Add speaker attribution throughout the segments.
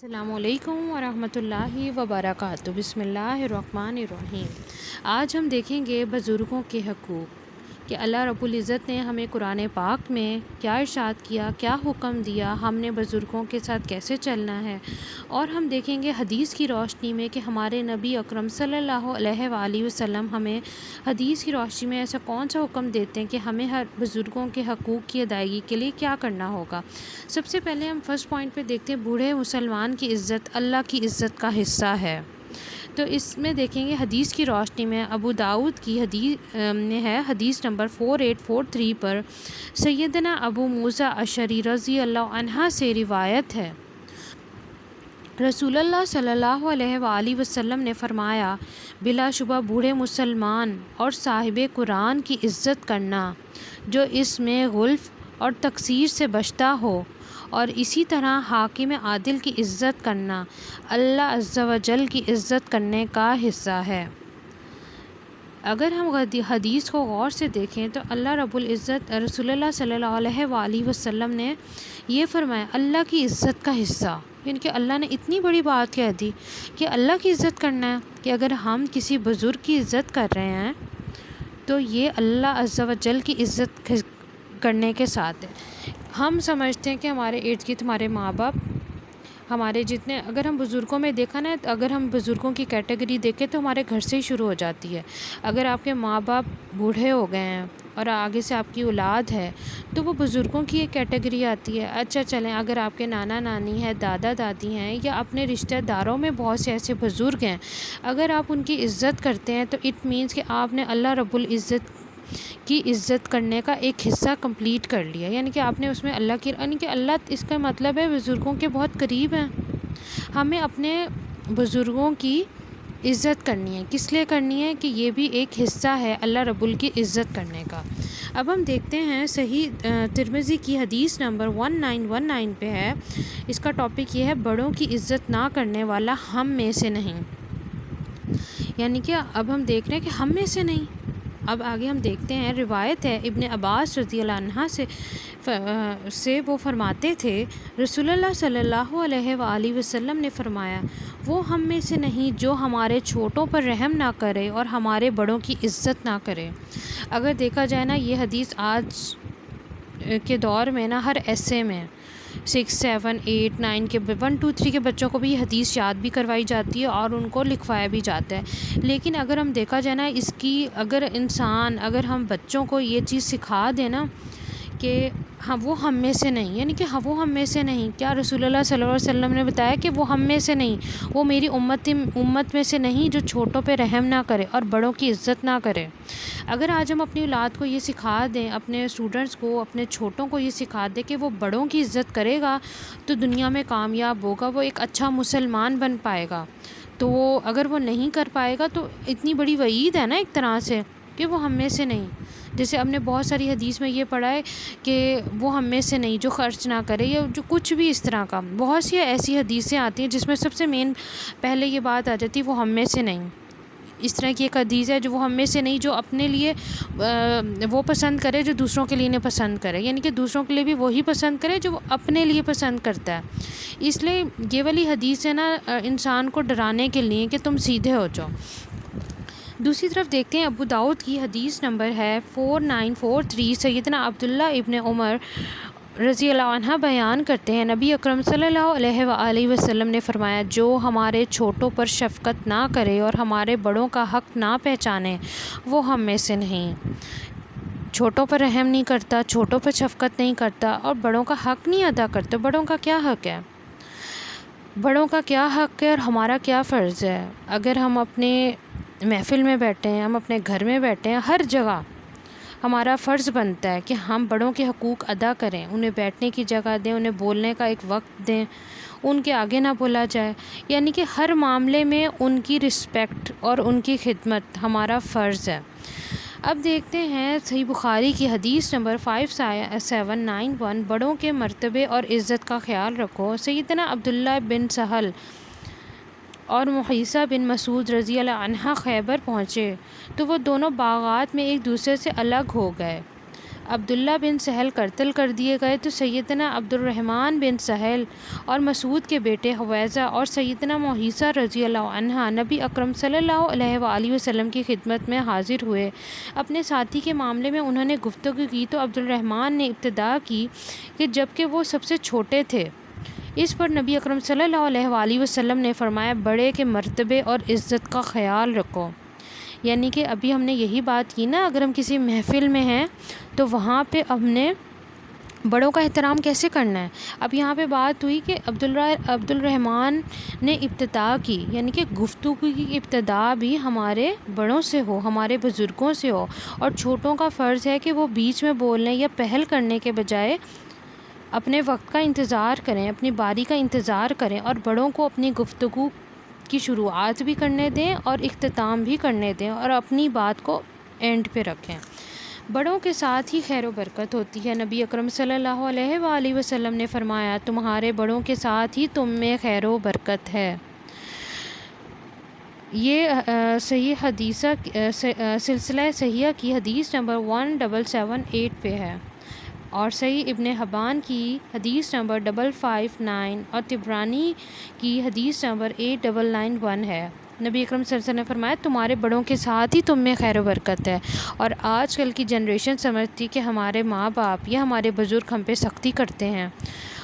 Speaker 1: السلام علیکم ورحمۃ اللہ وبرکاتہ۔ بسم اللہ الرحمن الرحیم۔ آج ہم دیکھیں گے بزرگوں کے حقوق کہ اللہ رب العزت نے ہمیں قرآن پاک میں کیا ارشاد کیا، کیا حکم دیا، ہم نے بزرگوں کے ساتھ کیسے چلنا ہے، اور ہم دیکھیں گے حدیث کی روشنی میں کہ ہمارے نبی اکرم صلی اللہ علیہ وآلہ وسلم ہمیں حدیث کی روشنی میں ایسا کون سا حکم دیتے ہیں کہ ہمیں ہر بزرگوں کے حقوق کی ادائیگی کے لیے کیا کرنا ہوگا۔ سب سے پہلے ہم فرسٹ پوائنٹ پہ دیکھتے ہیں بوڑھے مسلمان کی عزت اللہ کی عزت کا حصہ ہے۔ تو اس میں دیکھیں گے حدیث کی روشنی میں ابو داؤد کی حدیث میں ہے، حدیث نمبر 4843 پر سیدنا ابو موسیٰ اشعری رضی اللہ عنہ سے روایت ہے، رسول اللہ صلی اللہ علیہ وآلہ وسلم نے فرمایا، بلا شبہ بوڑھے مسلمان اور صاحب قرآن کی عزت کرنا جو اس میں غلف اور تقصیر سے بچتا ہو، اور اسی طرح حاکم عادل کی عزت کرنا اللہ عز و جل کی عزت کرنے کا حصہ ہے۔ اگر ہم حدیث کو غور سے دیکھیں تو اللہ رب العزت رسول اللہ صلی اللہ علیہ وآلہ وسلم نے یہ فرمایا اللہ کی عزت کا حصہ، یعنی کہ اللہ نے اتنی بڑی بات کہہ دی کہ اللہ کی عزت کرنا ہے، کہ اگر ہم کسی بزرگ کی عزت کر رہے ہیں تو یہ اللہ عز و جل کی عزت کرنے کے ساتھ ہے۔ ہم سمجھتے ہیں کہ ہمارے ارد گرد ہمارے ماں باپ ہمارے جتنے، اگر ہم بزرگوں میں دیکھا نا، اگر ہم بزرگوں کی کیٹیگری دیکھیں تو ہمارے گھر سے ہی شروع ہو جاتی ہے۔ اگر آپ کے ماں باپ بوڑھے ہو گئے ہیں اور آگے سے آپ کی اولاد ہے تو وہ بزرگوں کی ایک کیٹیگری آتی ہے۔ اچھا چلیں، اگر آپ کے نانا نانی ہیں، دادا دادی ہیں، یا اپنے رشتہ داروں میں بہت سے ایسے بزرگ ہیں، اگر آپ ان کی عزت کرتے ہیں تو اٹ مینس کہ آپ نے اللہ رب العزت کی عزت کرنے کا ایک حصہ کمپلیٹ کر لیا، یعنی کہ آپ نے اس میں اللہ کی، یعنی کہ اللہ، اس کا مطلب ہے بزرگوں کے بہت قریب ہیں۔ ہمیں اپنے بزرگوں کی عزت کرنی ہے، کس لیے کرنی ہے؟ کہ یہ بھی ایک حصہ ہے اللہ رب ال کی عزت کرنے کا۔ اب ہم دیکھتے ہیں صحیح ترمذی کی حدیث نمبر 1919 پہ ہے، اس کا ٹاپک یہ ہے بڑوں کی عزت نہ کرنے والا ہم میں سے نہیں، یعنی کہ اب ہم دیکھ رہے ہیں کہ ہم میں سے نہیں۔ اب آگے ہم دیکھتے ہیں، روایت ہے ابن عباس رضی اللہ عنہ سے وہ فرماتے تھے، رسول اللہ صلی اللہ علیہ وآلہ وسلم نے فرمایا، وہ ہم میں سے نہیں جو ہمارے چھوٹوں پر رحم نہ کرے اور ہمارے بڑوں کی عزت نہ کرے۔ اگر دیکھا جائے نا، یہ حدیث آج کے دور میں نا ہر ایسے میں 6 7 8 9 کے 1 2 3 کے بچوں کو بھی یہ حدیث یاد بھی کروائی جاتی ہے اور ان کو لکھوایا بھی جاتا ہے۔ لیکن اگر ہم دیکھا جائے نا، اس کی اگر ہم بچوں کو یہ چیز سکھا دیں نا کہ ہاں وہ ہم میں سے نہیں، یعنی کہ ہاں وہ ہم میں سے نہیں، کیا رسول اللہ صلی اللہ علیہ وسلم نے بتایا کہ وہ ہم میں سے نہیں، وہ میری امت میں سے نہیں جو چھوٹوں پہ رحم نہ کرے اور بڑوں کی عزت نہ کرے۔ اگر آج ہم اپنی اولاد کو یہ سکھا دیں، اپنے اسٹوڈنٹس کو، اپنے چھوٹوں کو یہ سکھا دیں کہ وہ بڑوں کی عزت کرے گا تو دنیا میں کامیاب ہوگا، وہ ایک اچھا مسلمان بن پائے گا۔ تو اگر وہ نہیں کر پائے گا تو اتنی بڑی وعید ہے نا ایک طرح سے کہ وہ ہم میں سے نہیں۔ جیسے ہم نے بہت ساری حدیث میں یہ پڑھا ہے کہ وہ ہم میں سے نہیں جو خرچ نہ کرے، یا جو کچھ بھی اس طرح کا، بہت سی ایسی حدیثیں آتی ہیں جس میں سب سے مین پہلے یہ بات آ جاتی ہے وہ ہم میں سے نہیں۔ اس طرح کی ایک حدیث ہے جو وہ ہم میں سے نہیں، جو اپنے لیے وہ پسند کرے جو دوسروں کے لیے نہیں پسند کرے، یعنی کہ دوسروں کے لیے بھی وہی پسند کرے جو وہ اپنے لیے پسند کرتا ہے۔ اس لیے یہ والی حدیث ہے نا انسان کو ڈرانے کے لیے کہ تم سیدھے ہو جاؤ۔ دوسری طرف دیکھتے ہیں ابو داؤد کی حدیث نمبر ہے 4943، سیدنا عبداللہ ابن عمر رضی اللہ عنہ بیان کرتے ہیں، نبی اکرم صلی اللہ علیہ وآلہ وسلم نے فرمایا، جو ہمارے چھوٹوں پر شفقت نہ کرے اور ہمارے بڑوں کا حق نہ پہچانے وہ ہم میں سے نہیں۔ چھوٹوں پر رحم نہیں کرتا، چھوٹوں پر شفقت نہیں کرتا اور بڑوں کا حق نہیں ادا کرتا۔ بڑوں کا کیا حق ہے؟ بڑوں کا کیا حق ہے اور ہمارا کیا فرض ہے؟ اگر ہم اپنے محفل میں بیٹھے ہیں، ہم اپنے گھر میں بیٹھے ہیں، ہر جگہ ہمارا فرض بنتا ہے کہ ہم بڑوں کے حقوق ادا کریں، انہیں بیٹھنے کی جگہ دیں، انہیں بولنے کا ایک وقت دیں، ان کے آگے نہ بولا جائے، یعنی کہ ہر معاملے میں ان کی رسپیکٹ اور ان کی خدمت ہمارا فرض ہے۔ اب دیکھتے ہیں صحیح بخاری کی حدیث نمبر 5791، بڑوں کے مرتبے اور عزت کا خیال رکھو۔ سیدنا عبداللہ بن سہل اور محیصہ بن مسعود رضی اللہ عنہ خیبر پہنچے تو وہ دونوں باغات میں ایک دوسرے سے الگ ہو گئے۔ عبداللہ بن سہل قتل کر دیے گئے تو سیدنا عبد الرحمن بن سہل اور مسعود کے بیٹے حویزہ اور سیدنا موحیثہ رضی اللہ عنہ نبی اکرم صلی اللہ علیہ وآلہ وسلم کی خدمت میں حاضر ہوئے۔ اپنے ساتھی کے معاملے میں انہوں نے گفتگو کی تو عبد الرحمن نے ابتدا کی کہ جبکہ وہ سب سے چھوٹے تھے۔ اس پر نبی اکرم صلی اللہ علیہ وآلہ وسلم نے فرمایا بڑے کے مرتبے اور عزت کا خیال رکھو۔ یعنی کہ ابھی ہم نے یہی بات کی نا، اگر ہم کسی محفل میں ہیں تو وہاں پہ ہم نے بڑوں کا احترام کیسے کرنا ہے۔ اب یہاں پہ بات ہوئی کہ عبد الرحمن نے ابتدا کی، یعنی کہ گفتگو کی ابتدا بھی ہمارے بڑوں سے ہو، ہمارے بزرگوں سے ہو، اور چھوٹوں کا فرض ہے کہ وہ بیچ میں بولنے یا پہل کرنے کے بجائے اپنے وقت کا انتظار کریں، اپنی باری کا انتظار کریں، اور بڑوں کو اپنی گفتگو کی شروعات بھی کرنے دیں اور اختتام بھی کرنے دیں، اور اپنی بات کو اینڈ پہ رکھیں۔ بڑوں کے ساتھ ہی خیر و برکت ہوتی ہے۔ نبی اکرم صلی اللہ علیہ وآلہ وسلم نے فرمایا تمہارے بڑوں کے ساتھ ہی تم میں خیر و برکت ہے۔ یہ صحیح حدیثہ سلسلہ صحیحہ کی حدیث نمبر 1778 پہ ہے، اور صحیح ابن حبان کی حدیث نمبر 559 اور طبرانی کی حدیث نمبر 8991 ہے۔ نبی اکرم صلی اللہ علیہ وسلم نے فرمایا تمہارے بڑوں کے ساتھ ہی تم میں خیر و برکت ہے۔ اور آج کل کی جنریشن سمجھتی کہ ہمارے ماں باپ یا ہمارے بزرگ ہم پہ سختی کرتے ہیں،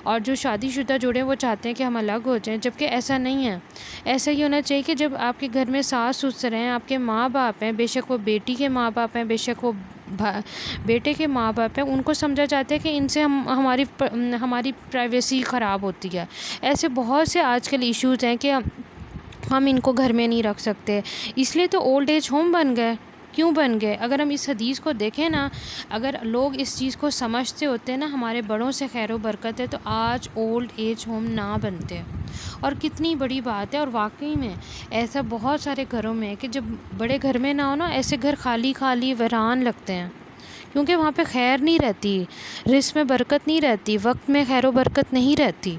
Speaker 1: اور جو شادی شدہ جوڑے وہ چاہتے ہیں کہ ہم الگ ہو جائیں، جبکہ ایسا نہیں ہے۔ ایسا ہی ہونا چاہیے کہ جب آپ کے گھر میں ساس سسر ہیں، آپ کے ماں باپ ہیں، بے شک وہ بیٹی کے ماں باپ ہیں، بے شک وہ بیٹے کے ماں باپ ہیں، ان کو سمجھا جاتا ہے کہ ان سے ہماری پرائیویسی خراب ہوتی ہے۔ ایسے بہت سے آج کل ایشوز ہیں کہ ہم ان کو گھر میں نہیں رکھ سکتے، اس لیے تو اولڈ ایج ہوم بن گئے۔ کیوں بن گئے؟ اگر ہم اس حدیث کو دیکھیں نا، اگر لوگ اس چیز کو سمجھتے ہوتے نا ہمارے بڑوں سے خیر و برکت ہے، تو آج اولڈ ایج ہوم نہ بنتے۔ اور کتنی بڑی بات ہے، اور واقعی میں ایسا بہت سارے گھروں میں ہے کہ جب بڑے گھر میں نہ ہو نا، ایسے گھر خالی خالی ویران لگتے ہیں، کیونکہ وہاں پہ خیر نہیں رہتی، رزق میں برکت نہیں رہتی، وقت میں خیر و برکت نہیں رہتی۔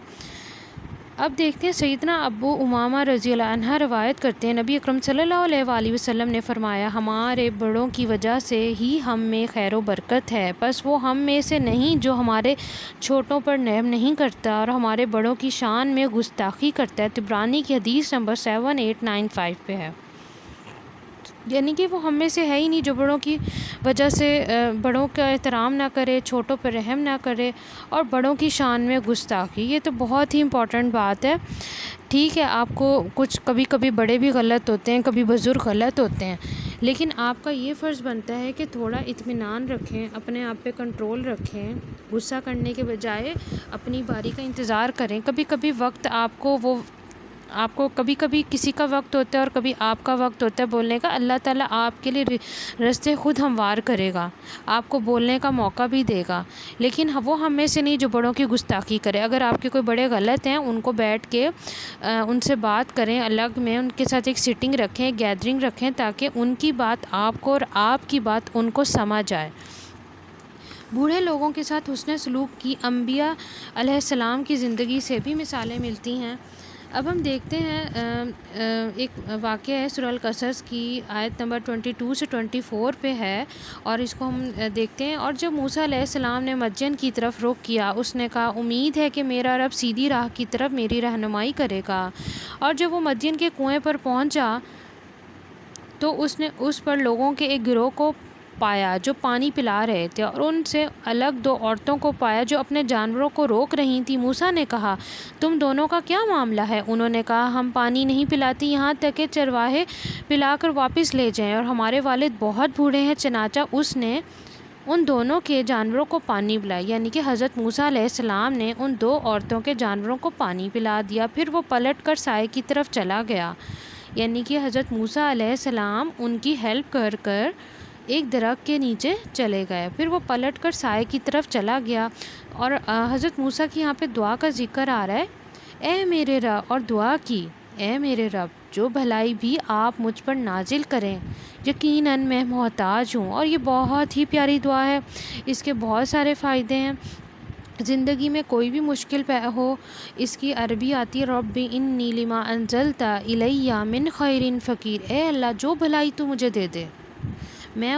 Speaker 1: اب دیکھتے ہیں سیدنا ابو امامہ رضی اللہ عنہ روایت کرتے ہیں نبی اکرم صلی اللہ علیہ وآلہ وسلم نے فرمایا ہمارے بڑوں کی وجہ سے ہی ہم میں خیر و برکت ہے، بس وہ ہم میں سے نہیں جو ہمارے چھوٹوں پر رحم نہیں کرتا اور ہمارے بڑوں کی شان میں گستاخی کرتا ہے۔ طبرانی کی حدیث نمبر 7895 پہ ہے۔ یعنی کہ وہ ہم میں سے ہے ہی نہیں جو بڑوں کی وجہ سے بڑوں کا احترام نہ کرے، چھوٹوں پر رحم نہ کرے، اور بڑوں کی شان میں گستاخی۔ یہ تو بہت ہی امپورٹنٹ بات ہے۔ ٹھیک ہے، آپ کو کچھ کبھی بڑے بھی غلط ہوتے ہیں، کبھی بزرگ غلط ہوتے ہیں، لیکن آپ کا یہ فرض بنتا ہے کہ تھوڑا اطمینان رکھیں، اپنے آپ پہ کنٹرول رکھیں، غصہ کرنے کے بجائے اپنی باری کا انتظار کریں۔ کبھی وقت آپ کو کبھی کسی کا وقت ہوتا ہے اور کبھی آپ کا وقت ہوتا ہے بولنے کا۔ اللہ تعالیٰ آپ کے لیے راستے خود ہموار کرے گا، آپ کو بولنے کا موقع بھی دے گا، لیکن وہ ہم میں سے نہیں جو بڑوں کی گستاخی کرے۔ اگر آپ کے کوئی بڑے غلط ہیں، ان کو بیٹھ کے ان سے بات کریں، الگ میں ان کے ساتھ ایک سیٹنگ رکھیں، گیدرنگ رکھیں، تاکہ ان کی بات آپ کو اور آپ کی بات ان کو سمجھ آئے۔ بوڑھے لوگوں کے ساتھ حسن سلوک کی انبیاء علیہ السلام کی زندگی سے بھی مثالیں ملتی ہیں۔ اب ہم دیکھتے ہیں ایک واقعہ ہے سورہ القصص کی آیت نمبر 22 سے 24 پہ ہے، اور اس کو ہم دیکھتے ہیں۔ اور جب موسیٰ علیہ السلام نے مدین کی طرف رخ کیا، اس نے کہا امید ہے کہ میرا رب سیدھی راہ کی طرف میری رہنمائی کرے گا۔ اور جب وہ مدین کے کنویں پر پہنچا تو اس نے اس پر لوگوں کے ایک گروہ کو پایا جو پانی پلا رہے تھے، اور ان سے الگ دو عورتوں کو پایا جو اپنے جانوروں کو روک رہی تھیں۔ موسیٰ نے کہا تم دونوں کا کیا معاملہ ہے؟ انہوں نے کہا ہم پانی نہیں پلاتی یہاں تک کہ چرواہے پلا کر واپس لے جائیں، اور ہمارے والد بہت بوڑھے ہیں۔ چنانچہ اس نے ان دونوں کے جانوروں کو پانی پلایا، یعنی کہ حضرت موسیٰ علیہ السلام نے ان دو عورتوں کے جانوروں کو پانی پلا دیا۔ پھر وہ پلٹ کر سائے کی طرف چلا گیا، یعنی کہ حضرت موسیٰ علیہ السلام ان کی ہیلپ کر ایک درخت کے نیچے چلے گئے۔ پھر وہ پلٹ کر سائے کی طرف چلا گیا، اور حضرت موسیٰ کی یہاں پہ دعا کا ذکر آ رہا ہے، اے میرے رب، اور دعا کی اے میرے رب جو بھلائی بھی آپ مجھ پر نازل کریں، یقیناً میں محتاج ہوں۔ اور یہ بہت ہی پیاری دعا ہے، اس کے بہت سارے فائدے ہیں۔ زندگی میں کوئی بھی مشکل ہو، اس کی عربی آتی ہے رب انی لما انزلت الی من خیر فقیر، اے اللہ جو بھلائی تو مجھے دے دے، میں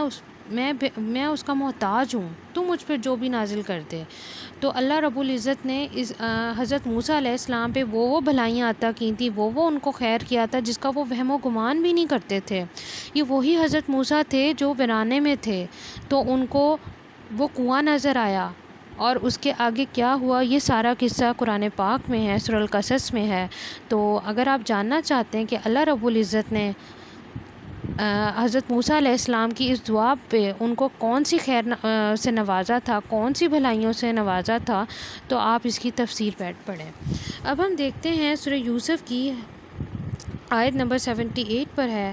Speaker 1: میں اس کا محتاج ہوں، تو مجھ پر جو بھی نازل کر دے۔ تو اللہ رب العزت نے حضرت موسیٰ علیہ السلام پہ وہ بھلائیاں عطا کی تھیں، وہ ان کو خیر کیا تھا جس کا وہ وہم و گمان بھی نہیں کرتے تھے۔ یہ وہی حضرت موسیٰ تھے جو ویرانے میں تھے، تو ان کو وہ کنواں نظر آیا، اور اس کے آگے کیا ہوا یہ سارا قصہ قرآن پاک میں ہے، سورہ القصص میں ہے۔ تو اگر آپ جاننا چاہتے ہیں کہ اللہ رب العزت نے حضرت موسیٰ علیہ السلام کی اس دعا پہ ان کو کون سی خیر سے نوازا تھا، کون سی بھلائیوں سے نوازا تھا، تو آپ اس کی تفسیر پڑھیں۔ اب ہم دیکھتے ہیں سورہ یوسف کی آیت نمبر 78 پر ہے،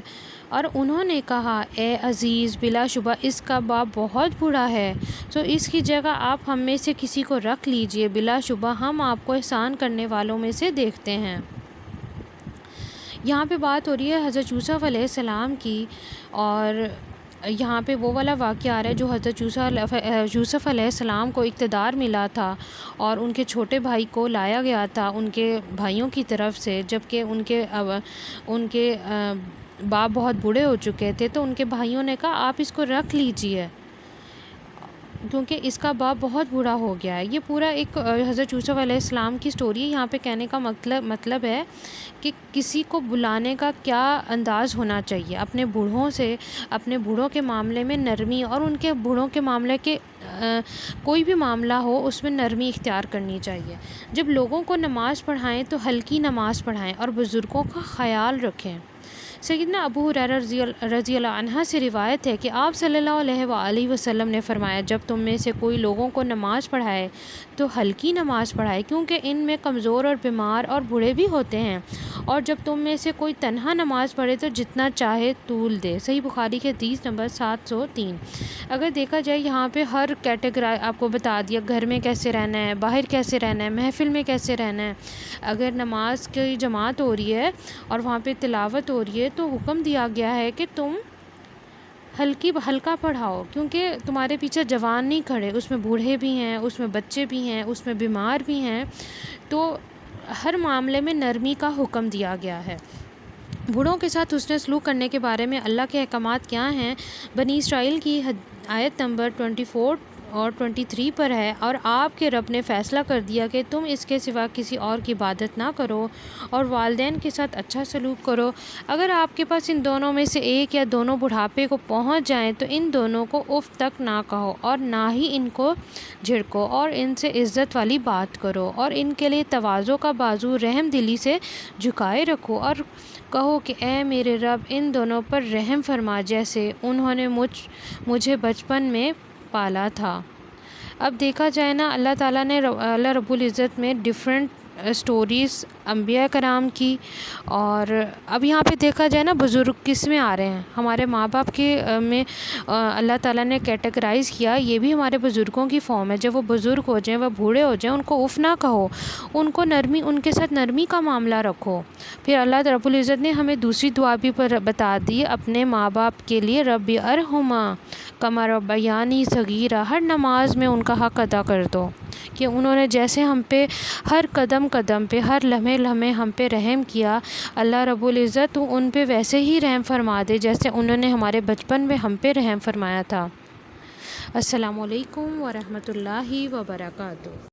Speaker 1: اور انہوں نے کہا اے عزیز، بلا شبہ اس کا باپ بہت بوڑھا ہے، تو اس کی جگہ آپ ہم میں سے کسی کو رکھ لیجئے، بلا شبہ ہم آپ کو احسان کرنے والوں میں سے دیکھتے ہیں۔ یہاں پہ بات ہو رہی ہے حضرت یوسف علیہ السلام کی، اور یہاں پہ وہ والا واقعہ آ رہا ہے جو حضرت یوسف علیہ السلام کو اقتدار ملا تھا، اور ان کے چھوٹے بھائی کو لایا گیا تھا ان کے بھائیوں کی طرف سے، جبکہ ان کے باپ بہت بوڑھے ہو چکے تھے، تو ان کے بھائیوں نے کہا آپ اس کو رکھ لیجئے کیونکہ اس کا باپ بہت بوڑھا ہو گیا ہے۔ یہ پورا ایک حضرت یوسف علیہ السلام کی سٹوری ہے۔ یہاں پہ کہنے کا مطلب ہے کہ کسی کو بلانے کا کیا انداز ہونا چاہیے، اپنے بوڑھوں سے، اپنے بوڑھوں کے معاملے میں نرمی، اور ان کے بوڑھوں کے معاملے کے کوئی بھی معاملہ ہو اس میں نرمی اختیار کرنی چاہیے۔ جب لوگوں کو نماز پڑھائیں تو ہلکی نماز پڑھائیں اور بزرگوں کا خیال رکھیں۔ سیدنا ابو ہریرہ رضی اللہ عنہ سے روایت ہے کہ آپ صلی اللہ علیہ وآلہ وسلم نے فرمایا جب تم میں سے کوئی لوگوں کو نماز پڑھائے تو ہلکی نماز پڑھائے، کیونکہ ان میں کمزور اور بیمار اور بوڑھے بھی ہوتے ہیں، اور جب تم میں سے کوئی تنہا نماز پڑھے تو جتنا چاہے طول دے۔ صحیح بخاری کے حدیث نمبر 703۔ اگر دیکھا جائے یہاں پہ ہر کیٹیگری آپ کو بتا دیا، گھر میں کیسے رہنا ہے، باہر کیسے رہنا ہے، محفل میں کیسے رہنا ہے۔ اگر نماز کی جماعت ہو رہی ہے اور وہاں پہ تلاوت ہو رہی ہے تو حکم دیا گیا ہے کہ تم ہلکا پڑھاؤ، کیونکہ تمہارے پیچھے جوان نہیں کھڑے، اس میں بوڑھے بھی ہیں، اس میں بچے بھی ہیں، اس میں بیمار بھی ہیں، تو ہر معاملے میں نرمی کا حکم دیا گیا ہے۔ بوڑھوں کے ساتھ حسن سلوک کرنے کے بارے میں اللہ کے احکامات کیا ہیں؟ بنی اسرائیل کی آیت نمبر 24 اور 23 پر ہے، اور آپ کے رب نے فیصلہ کر دیا کہ تم اس کے سوا کسی اور کی عبادت نہ کرو، اور والدین کے ساتھ اچھا سلوک کرو۔ اگر آپ کے پاس ان دونوں میں سے ایک یا دونوں بڑھاپے کو پہنچ جائیں تو ان دونوں کو اف تک نہ کہو، اور نہ ہی ان کو جھڑکو، اور ان سے عزت والی بات کرو، اور ان کے لیے تواضع کا بازو رحم دلی سے جھکائے رکھو، اور کہو کہ اے میرے رب ان دونوں پر رحم فرما جیسے انہوں نے مجھے بچپن میں پالا تھا۔ اب دیکھا جائے نا، اللہ تعالیٰ نے اللہ رب العزت میں ڈیفرنٹ سٹوریز انبیاء کرام کی، اور اب یہاں پہ دیکھا جائے نا بزرگ کس میں آ رہے ہیں، ہمارے ماں باپ کے میں اللہ تعالیٰ نے کیٹیگرائز کیا، یہ بھی ہمارے بزرگوں کی فارم ہے۔ جب وہ بزرگ ہو جائیں، وہ بوڑھے ہو جائیں، ان کو اف نہ کہو، ان کے ساتھ نرمی کا معاملہ رکھو۔ پھر اللہ رب العزت نے ہمیں دوسری دعا بھی بتا دی اپنے ماں باپ کے لیے، رب ارحمھما کما ربیانی صغیرا، ہر نماز میں ان کا حق ادا کر دو کہ انہوں نے جیسے ہم پہ ہر قدم پہ، ہر لمحے ہم پہ رحم کیا، اللہ رب العزت ان پہ ویسے ہی رحم فرما دے جیسے انہوں نے ہمارے بچپن میں ہم پہ رحم فرمایا تھا۔ السلام علیکم ورحمۃ اللہ وبرکاتہ۔